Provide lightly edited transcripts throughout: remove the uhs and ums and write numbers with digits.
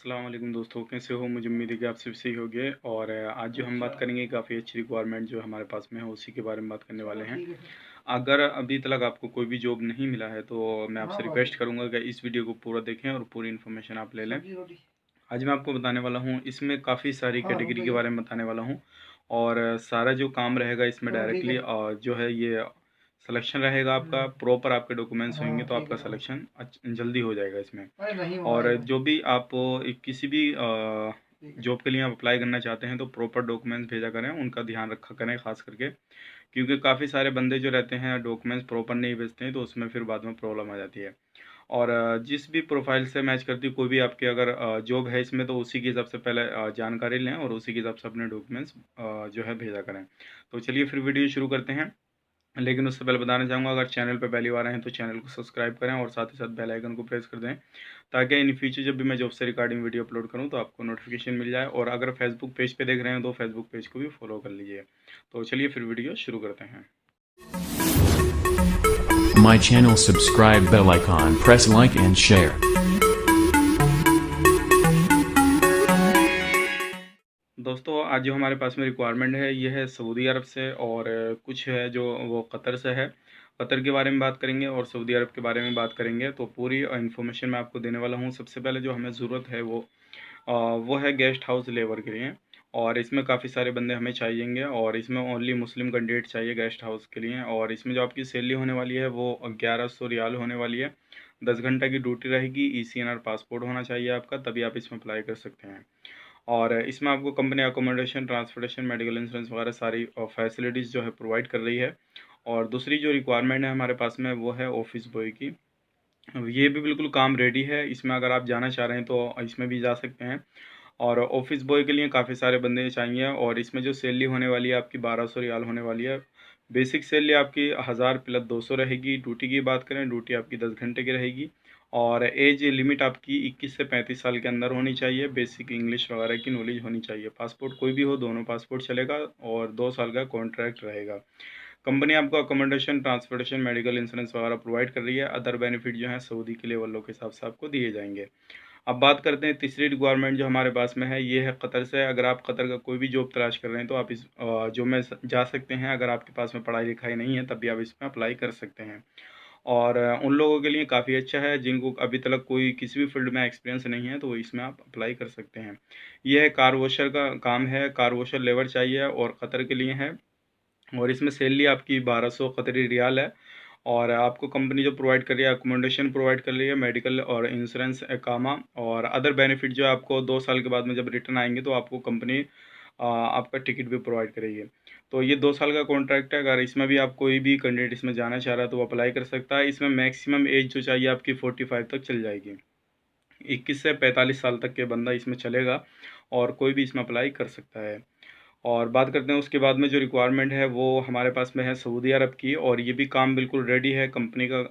अस्सलाम वालेकुम दोस्तों, कैसे हो? मुझे उम्मीद है कि आप सब सही होंगे। और आज जो हम बात करेंगे काफ़ी अच्छी रिक्वायरमेंट जो हमारे पास में है उसी के बारे में बात करने वाले हैं। अगर अभी तक आपको कोई भी जॉब नहीं मिला है तो मैं आपसे रिक्वेस्ट करूंगा कि इस वीडियो को पूरा देखें और पूरी इन्फॉर्मेशन आप ले लें। आज मैं आपको बताने वाला हूँ, इसमें काफ़ी सारी कैटेगरी के बारे में बताने वाला हूँ। और सारा जो काम रहेगा इसमें डायरेक्टली जो है ये सिलेक्शन रहेगा आपका, प्रॉपर आपके डॉक्यूमेंट्स होंगे तो आपका सिलेक्शन जल्दी हो जाएगा इसमें। और जो भी आप किसी भी जॉब के लिए आप अप्लाई करना चाहते हैं तो प्रॉपर डॉक्यूमेंट्स भेजा करें, उनका ध्यान रखा करें खास करके, क्योंकि काफ़ी सारे बंदे जो रहते हैं डॉक्यूमेंट्स प्रॉपर नहीं भेजते हैं तो उसमें फिर बाद में प्रॉब्लम आ जाती है। और जिस भी प्रोफाइल से मैच करती कोई भी आपकी अगर जॉब है इसमें तो उसी के हिसाब से पहले जानकारी लें और उसी के हिसाब से अपने डॉक्यूमेंट्स जो है भेजा करें। तो चलिए फिर वीडियो शुरू करते हैं। लेकिन उससे पहले बताना चाहूँगा, अगर चैनल पर पहली बार आए हैं तो चैनल को सब्सक्राइब करें और साथ ही साथ बेल आइकन को प्रेस कर दें, ताकि इन फ्यूचर जब भी मैं जॉब से रिगार्डिंग वीडियो अपलोड करूँ तो आपको नोटिफिकेशन मिल जाए। और अगर फेसबुक पेज पे देख रहे हैं तो फेसबुक पेज को भी फॉलो कर लीजिए। तो चलिए फिर वीडियो शुरू करते हैं। My channel, subscribe, bell icon, press like and share. दोस्तों आज जो हमारे पास में रिक्वायरमेंट है ये है सऊदी अरब से, और कुछ है जो वो कतर से है। कतर के बारे में बात करेंगे और सऊदी अरब के बारे में बात करेंगे, तो पूरी इन्फॉर्मेशन मैं आपको देने वाला हूँ। सबसे पहले जो हमें ज़रूरत है वो है गेस्ट हाउस लेबर के लिए। और इसमें काफ़ी सारे बंदे हमें चाहिएंगे और इसमें ओनली मुस्लिम कैंडिडेट चाहिए गेस्ट हाउस के लिए। और इसमें जो आपकी सैलरी होने वाली है वो 1100 रियाल होने वाली है। 10 घंटा की ड्यूटी रहेगी। ECNR पासपोर्ट होना चाहिए आपका, तभी आप इसमें अप्लाई कर सकते हैं। और इसमें आपको company accommodation, transportation, medical insurance वगैरह सारी फैसिलिटीज़ जो है प्रोवाइड कर रही है। और दूसरी जो रिक्वायरमेंट है हमारे पास में वो है ऑफिस बॉय की। ये भी बिल्कुल काम रेडी है, इसमें अगर आप जाना चाह रहे हैं तो इसमें भी जा सकते हैं। और ऑफिस बॉय के लिए काफ़ी सारे बंदे चाहिए। और इसमें जो सैलरी होने वाली है आपकी 1200 रियाल होने वाली है। बेसिक सैलरी आपकी 1000 प्लस 200 रहेगी। ड्यूटी की बात करें, ड्यूटी आपकी 10 घंटे की रहेगी। और एज लिमिट आपकी 21 से 35 साल के अंदर होनी चाहिए। बेसिक इंग्लिश वगैरह की नॉलेज होनी चाहिए। पासपोर्ट कोई भी हो, दोनों पासपोर्ट चलेगा। और 2 साल का कॉन्ट्रैक्ट रहेगा। कंपनी आपको अकोमोडेशन, ट्रांसपोर्टेशन, मेडिकल इंश्योरेंस वगैरह प्रोवाइड कर रही है। अदर बेनिफिट जो है सऊदी के लेवलों के हिसाब से आपको दिए जाएंगे। अब बात करते हैं तीसरी रिक्वायरमेंट जो हमारे पास में है, ये है कतर से। अगर आप कतर का कोई भी जॉब तलाश कर रहे हैं तो आप इस जॉब में जा सकते हैं। अगर आपके पास में पढ़ाई लिखाई नहीं है तब भी आप इसमें अप्लाई कर सकते हैं। और उन लोगों के लिए काफ़ी अच्छा है जिनको अभी तक कोई किसी भी फील्ड में एक्सपीरियंस नहीं है, तो वो इसमें आप अप्लाई कर सकते हैं। यह है कार वॉशर का काम है, कार वॉशर लेबर चाहिए और कतर के लिए है। और इसमें सैलरी आपकी 1200 कतरी रियाल है। और आपको कंपनी जो प्रोवाइड कर रही है, अकोमोडेशन प्रोवाइड कर रही है, मेडिकल और इंश्योरेंस एकामा और अदर बेनिफिट जो है आपको 2 साल के बाद में जब रिटर्न आएंगे तो आपको कंपनी आपका टिकट भी प्रोवाइड करेगी। तो ये 2 साल का कॉन्ट्रैक्ट है। अगर इसमें भी आप कोई भी कैंडिडेट इसमें जाना चाह रहा है तो वो अप्लाई कर सकता है। इसमें मैक्सिमम एज जो चाहिए आपकी 45 तक चल जाएगी। 21 से 45 साल तक के बंदा इसमें चलेगा और कोई भी इसमें अप्लाई कर सकता है। और बात करते हैं उसके बाद में जो रिक्वायरमेंट है वो हमारे पास में है सऊदी अरब की, और ये भी काम बिल्कुल रेडी है। कंपनी का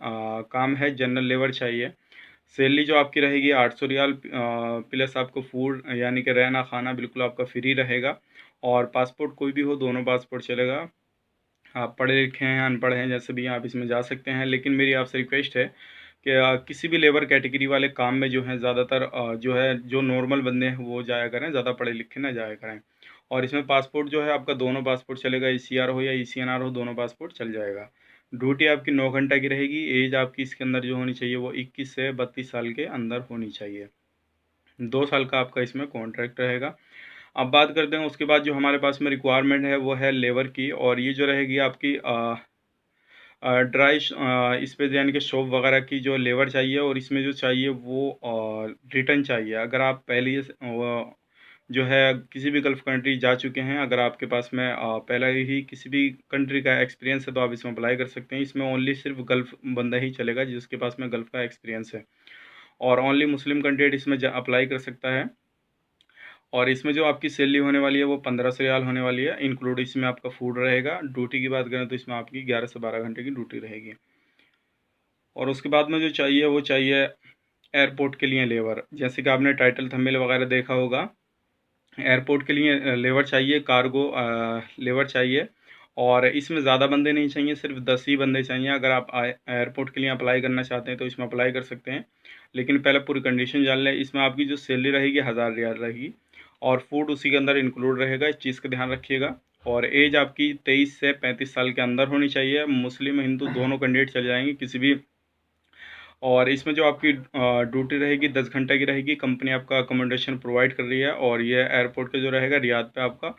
काम है, जनरल लेबर चाहिए। सैलरी जो आपकी रहेगी 800 रियाल प्लस आपको फूड यानी कि रहना खाना बिल्कुल आपका फ्री रहेगा। और पासपोर्ट कोई भी हो, दोनों पासपोर्ट चलेगा। आप पढ़े लिखे हैं, अनपढ़ हैं, जैसे भी आप इसमें जा सकते हैं। लेकिन मेरी आपसे रिक्वेस्ट है कि किसी भी लेबर कैटेगरी वाले काम में जो है ज़्यादातर जो है जो नॉर्मल बंदे हैं वो जाया करें, ज़्यादा पढ़े लिखे ना जाया करें। और इसमें पासपोर्ट जो है आपका दोनों पासपोर्ट चलेगा। ECR हो या ECNR हो, दोनों पासपोर्ट चल जाएगा। ड्यूटी आपकी 9 घंटा की रहेगी। एज आपकी इसके अंदर जो होनी चाहिए वो 21 से 32 साल के अंदर होनी चाहिए। 2 साल का आपका इसमें कॉन्ट्रैक्ट रहेगा। अब बात करते हैं उसके बाद जो हमारे पास में रिक्वायरमेंट है वो है लेबर की, और ये जो रहेगी आपकी ड्राई इस पे यानी कि शॉप वगैरह की जो लेबर चाहिए। और इसमें जो चाहिए वो रिटर्न चाहिए। अगर आप पहले जो है किसी भी गल्फ़ कंट्री जा चुके हैं, अगर आपके पास में पहले ही किसी भी कंट्री का एक्सपीरियंस है तो आप इसमें अप्लाई कर सकते हैं। इसमें ओनली सिर्फ गल्फ़ बंदा ही चलेगा जिसके पास में गल्फ़ का एक्सपीरियंस है। और ओनली मुस्लिम कैंडिडेट इसमें अप्लाई कर सकता है। और इसमें जो आपकी सैलरी होने वाली है वो 1500 रियाल होने वाली है। इंक्लूड इसमें आपका फूड रहेगा। ड्यूटी की बात करें तो इसमें आपकी 11 से 12 घंटे की ड्यूटी रहेगी। और उसके बाद में जो चाहिए वो चाहिए एयरपोर्ट के लिए लेबर। जैसे कि आपने टाइटल थंबनेल वगैरह देखा होगा, एयरपोर्ट के लिए लेबर चाहिए, कार्गो लेबर चाहिए। और इसमें ज़्यादा बंदे नहीं चाहिए, सिर्फ 10 ही बंदे चाहिए। अगर आप एयरपोर्ट के लिए अप्लाई करना चाहते हैं तो इसमें अप्लाई कर सकते हैं, लेकिन पहले पूरी कंडीशन जान लें। इसमें आपकी जो सैलरी रहेगी 1000 रियाल रहेगी, और फूड उसी के अंदर इंक्लूड रहेगा, इस चीज़ का ड्यान रखिएगा। और एज आपकी 23 से 35 साल के अंदर होनी चाहिए। मुस्लिम हिंदू दोनों कैंडिडेट चले जाएंगे किसी भी। और इसमें जो आपकी ड्यूटी रहेगी 10 घंटे की रहेगी। कंपनी आपका अकोमोडेशन प्रोवाइड कर रही है, और ये एयरपोर्ट के जो रहेगा रियाद पे आपका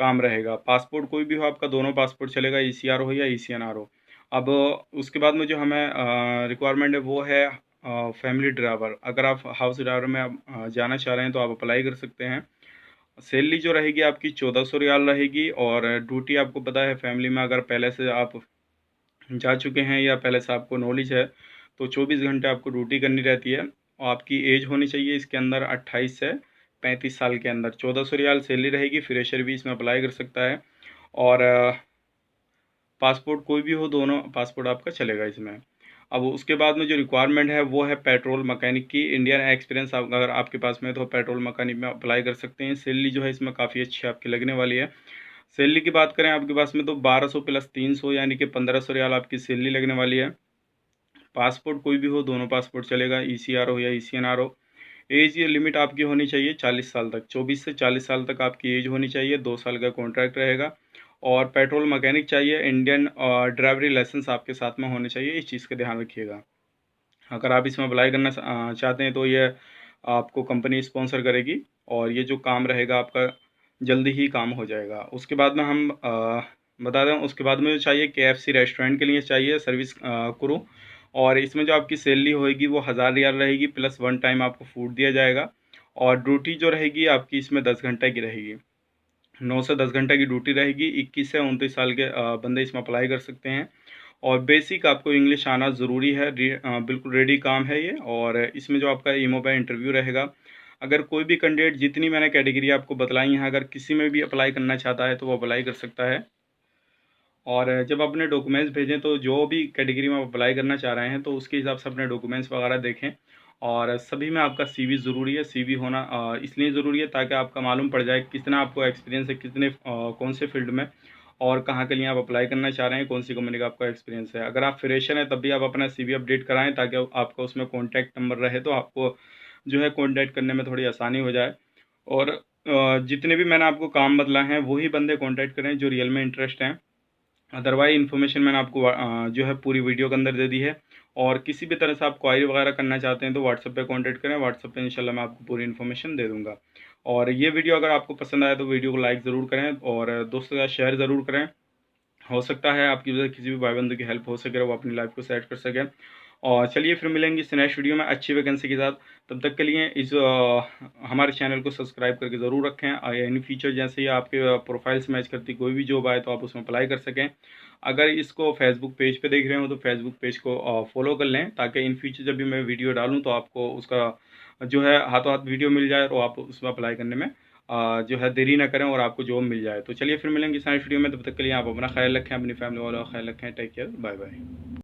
काम रहेगा। पासपोर्ट कोई भी हो आपका, दोनों पासपोर्ट चलेगा, ECR हो या ECNR हो। अब उसके बाद में जो हमें रिक्वायरमेंट है वो है फैमिली ड्राइवर। अगर आप हाउस ड्राइवर में आप जाना चाह रहे हैं तो आप अप्लाई कर सकते हैं। सैलरी जो रहेगी आपकी 1400 रियाल रहेगी, और ड्यूटी आपको पता है फैमिली में अगर पहले से आप जा चुके हैं या पहले से आपको नॉलेज है तो 24 घंटे आपको ड्यूटी करनी रहती है। और आपकी एज होनी चाहिए इसके अंदर 28 से 35 साल के अंदर। 1400 रियाल सैलरी रहेगी, फ्रेशर भी इसमें अप्लाई कर सकता है। और पासपोर्ट कोई भी हो, दोनों पासपोर्ट आपका चलेगा इसमें। अब उसके बाद में जो रिक्वायरमेंट है वो है पेट्रोल मैकेनिक की। इंडियन एक्सपीरियंस अगर आपके पास में तो पेट्रोल मैकेनिक में अप्लाई कर सकते हैं। सैलरी जो है इसमें काफ़ी अच्छी आपकी लगने वाली है। सैलरी की बात करें आपके पास में तो 1200 प्लस 300 यानी कि 1500 रियाल आपकी सैलरी लगने वाली है। पासपोर्ट कोई भी हो, दोनों पासपोर्ट चलेगा, ECR हो या ECNR हो। एज ये लिमिट आपकी होनी चाहिए 40 साल तक, 24 से 40 साल तक आपकी एज होनी चाहिए। 2 साल का कॉन्ट्रैक्ट रहेगा। और पेट्रोल मैकेनिक चाहिए, इंडियन ड्राइवरी लाइसेंस आपके साथ में होने चाहिए, इस चीज़ का ध्यान रखिएगा। अगर आप इसमें अप्लाई करना चाहते हैं तो ये आपको कंपनी स्पॉन्सर करेगी, और ये जो काम रहेगा आपका जल्दी ही काम हो जाएगा। उसके बाद में हम बता दें, उसके बाद में जो चाहिए KFC रेस्टोरेंट के लिए चाहिए सर्विस क्रू। और इसमें जो आपकी सैलरी होएगी वो 1000 रियाल रहेगी, प्लस वन टाइम आपको फूड दिया जाएगा। और ड्यूटी जो रहेगी आपकी इसमें 10 घंटे की रहेगी, 9 से 10 घंटे की ड्यूटी रहेगी। 21 से 29 साल के बंदे इसमें अप्लाई कर सकते हैं। और बेसिक आपको इंग्लिश आना ज़रूरी है। बिल्कुल रेडी काम है ये। और इसमें जो आपका ईमो पे इंटरव्यू रहेगा। अगर कोई भी कैंडिडेट, जितनी मैंने कैटेगरी आपको बतलाई हैं, अगर किसी में भी अप्लाई करना चाहता है तो वो अप्लाई कर सकता है। और जब अपने डॉक्यूमेंट्स भेजें तो जो भी कैटेगरी में आप अप्लाई करना चाह रहे हैं तो उसके हिसाब से अपने डॉक्यूमेंट्स वगैरह देखें। और सभी में आपका CV ज़रूरी है। CV होना इसलिए ज़रूरी है ताकि आपका मालूम पड़ जाए कितना आपको एक्सपीरियंस है, कितने कौन से फील्ड में और कहाँ के लिए आप अप्लाई करना चाह रहे हैं, कौन सी कंपनी का आपका एक्सपीरियंस है। अगर आप फ्रेशर हैं तब भी आप अपना CV अपडेट कराएं ताकि आपका उसमें कॉन्टैक्ट नंबर रहे, तो आपको जो है कॉन्टैक्ट करने में थोड़ी आसानी हो जाए। और जितने भी मैंने आपको काम बतलाए हैं वही बंदे कॉन्टैक्ट करें जो रियल में इंटरेस्ट हैं। अदरवाइज इन्फॉर्मेशन मैंने आपको जो है पूरी वीडियो के अंदर दे दी है। और किसी भी तरह से आप क्वायरी वगैरह करना चाहते हैं तो व्हाट्सएप पे कांटेक्ट करें। व्हाट्सएप पे इंशाल्लाह मैं आपको पूरी इन्फॉर्मेशन दे दूंगा। और ये वीडियो अगर आपको पसंद आया तो वीडियो को लाइक ज़रूर करें और दोस्तों के साथ शेयर ज़रूर करें। हो सकता है आपकी वजह से किसी भी भाई बंधु की हेल्प हो सके, वो अपनी लाइफ को सेट कर सके। और चलिए फिर मिलेंगे इस नेक्स्ट वीडियो में अच्छी वैकेंसी के साथ। तब तक के लिए हमारे चैनल को सब्सक्राइब करके ज़रूर रखें। इन फ्यूचर जैसे ही आपके प्रोफाइल्स मैच करती कोई भी जॉब आए तो आप उसमें अप्लाई कर सकें। अगर इसको फेसबुक पेज पे देख रहे हो तो फेसबुक पेज को फॉलो कर लें, ताकि इन फ्यूचर जब भी मैं वीडियो डालूँ तो आपको उसका जो है हाथों हाथ वीडियो मिल जाए और आप उसमें अप्लाई करने में जो है देरी ना करें और आपको जॉब मिल जाए। तो चलिए फिर मिलेंगे इस नेक्स्ट वीडियो में। तब तक के लिए आप अपना ख्याल रखें, अपनी फैमिली वालों का ख्याल रखें। Take care, bye bye.